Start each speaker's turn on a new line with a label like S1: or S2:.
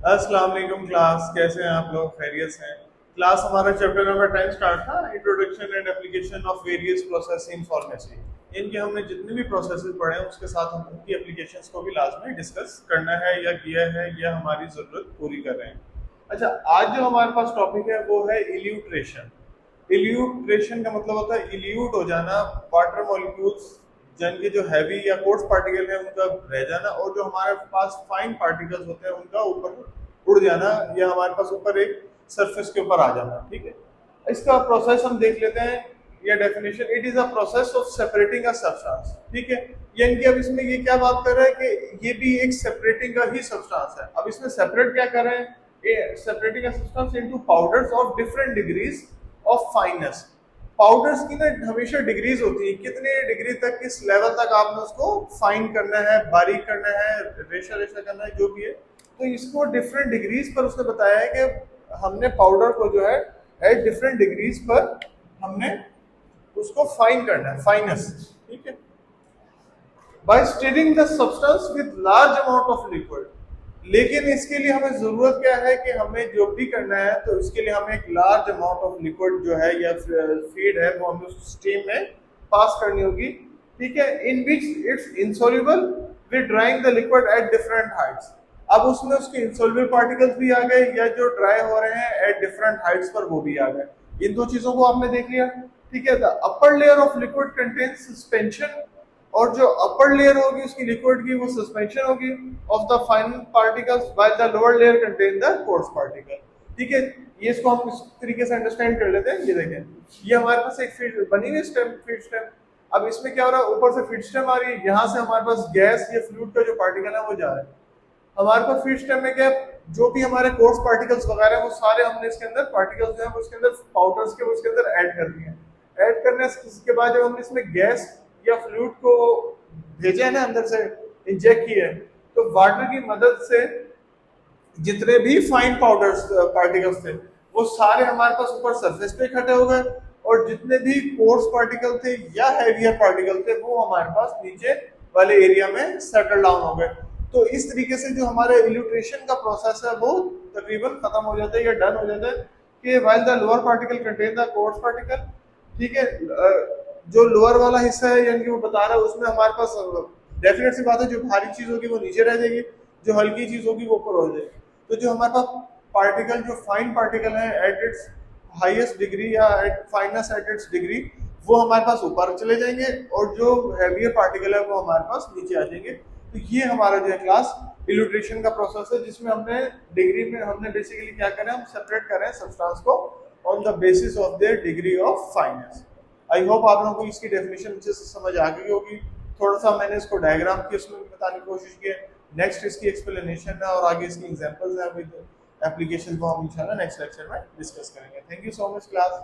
S1: अस्सलाम वालेकुम क्लास, कैसे हैं आप लोग? खैरियत से हैं? क्लास हमारा चैप्टर नंबर 10 स्टार्ट था, introduction and application of various process in pharmacy. इनके हमने जितने भी प्रोसेसेस पढ़े हैं उसके साथ हम उनकी एप्लीकेशंस को भी लास्ट में डिस्कस करना है या किया है या हमारी ज़रूरत पूरी कर रहे हैं। अच्छा, आज जो हमारे पास टॉपिक है वो है इल्यूट्रेशन। इल्यूट्रेशन का मतलब होता है इल्यूट हो जाना, वाटर मॉलिक्यूल्स जिनके जो हैवी या कोर्स पार्टिकल है उनका रह जाना, और जो हमारे पास फाइन पार्टिकल्स होते हैं उनका ऊपर उड़ जाना या हमारे पास ऊपर एक सरफेस के ऊपर आ जाना। ठीक है, इसका प्रोसेस हम देख लेते हैं या definition. It is a process of separating a substance. ठीक है, यानी कि अब इसमें ये क्या बात कर रहा है कि ये भी एक सेपरेटिंग का ही सब्सटेंस है। अब इसमें सेपरेट क्या कर रहे हैं? Separating a substance into powders of different degrees of fineness. Powders की ना हमेशा डिग्रीज होती है, कितने डिग्री तक, किस लेवल तक आपने उसको फाइन करना है, बारीक करना है, रेशा रेशा करना है, जो भी है। तो इसको डिफरेंट डिग्रीज पर उसने बताया है कि हमने पाउडर को जो है एट डिफरेंट डिग्रीज पर हमने उसको फाइन करना है, फाइनेस। ठीक है, by stirring the substance with large amount of liquid. लेकिन इसके लिए हमें जरूरत क्या है कि हमें जो भी करना है तो इसके लिए हमें एक लार्ज अमाउंट ऑफ लिक्विड जो है या फीड है वो हमें उस स्टीम में पास करनी होगी। ठीक है, in which it's insoluble with drawing the liquid at different heights. अब उसमें उसके इंसॉल्युबल पार्टिकल्स भी आ गए या जो ड्राई हो रहे हैं एट डिफरेंट हाइट्स पर वो भी आ गए। इन दो चीजों को आपने देख लिया। ठीक है, the upper layer of liquid contains suspension, और जो अपर लेयर होगी उसकी लिक्विड की वो सस्पेंशन होगी of the fine particles, while the lower layer contain the coarse particle. ठीक है, ये इसको हम इस तरीके से अंडरस्टैंड कर लेते हैं। ये देखें, ये हमारे पास एक फीड बनी हुई स्टेम, फीड स्टेम। अब इसमें क्या हो रहा है, ऊपर से फीड स्टेम आ रही है, यहाँ से हमारे पास गैस या फ्लूइड का जो पार्टिकल है वो जा रहा है। हमारे पास फीड स्टेम में क्या, जो भी हमारे कोर्स पार्टिकल्स वगैरह है वो सारे हमने इसके अंदर पार्टिकल्स जो है वो इसके अंदर पाउडर्स के वो इसके अंदर ऐड कर दिए हैं। ऐड करने के बाद जब हमने इसमें गैस या फ्लूइड को भेजा है ना, अंदर से इंजेक्ट किया है, तो वाटर की मदद से जितने भी फाइन पाउडर्स पार्टिकल्स थे वो सारे हमारे पास ऊपर सरफेस पे इकट्ठे हो गए, और जितने भी कोर्स पार्टिकल थे या हैवियर पार्टिकल थे वो हमारे पास नीचे वाले एरिया में सेटल डाउन हो गए। तो इस तरीके से जो हमारे इल्यूट्रेशन का प्रोसेस है वो तकरीबन खत्म हो जाता है या डन हो जाता है कि while the lower particle contain the coarse particle. ठीक है, जो लोअर वाला हिस्सा है यानी कि वो बता रहा है उसमें हमारे पास डेफिनेट सी बात है, जो भारी चीज होगी वो नीचे रह जाएगी, जो हल्की चीज होगी वो ऊपर हो जाएगी। तो जो हमारे पास पार्टिकल, जो फाइन पार्टिकल है एट इट्स हाईएस्ट डिग्री या at fineness at its degree, वो हमारे पास ऊपर चले जाएंगे, और जो हैवियर पार्टिकल है वो हमारे पास नीचे आ जाएंगे। तो ये हमारा जो है क्लास इल्यूट्रेशन का प्रोसेस है, जिसमें हमने डिग्री में हमने बेसिकली क्या करें, हम सेपरेट करें सब्सटेंस को on the basis of their degree of finance. I hope आप लोगों को इसकी डेफिनेशन अच्छे से समझ आ गई होगी। थोड़ा सा मैंने इसको डायग्राम के उसमें बताने की कोशिश की है। नेक्स्ट इसकी एक्सप्लेनेशन है और आगे इसकी एग्जांपल्स हैं विद एप्लीकेशन को हम इंशाल्लाह नेक्स्ट लेक्चर में डिस्कस करेंगे। Thank you so much class.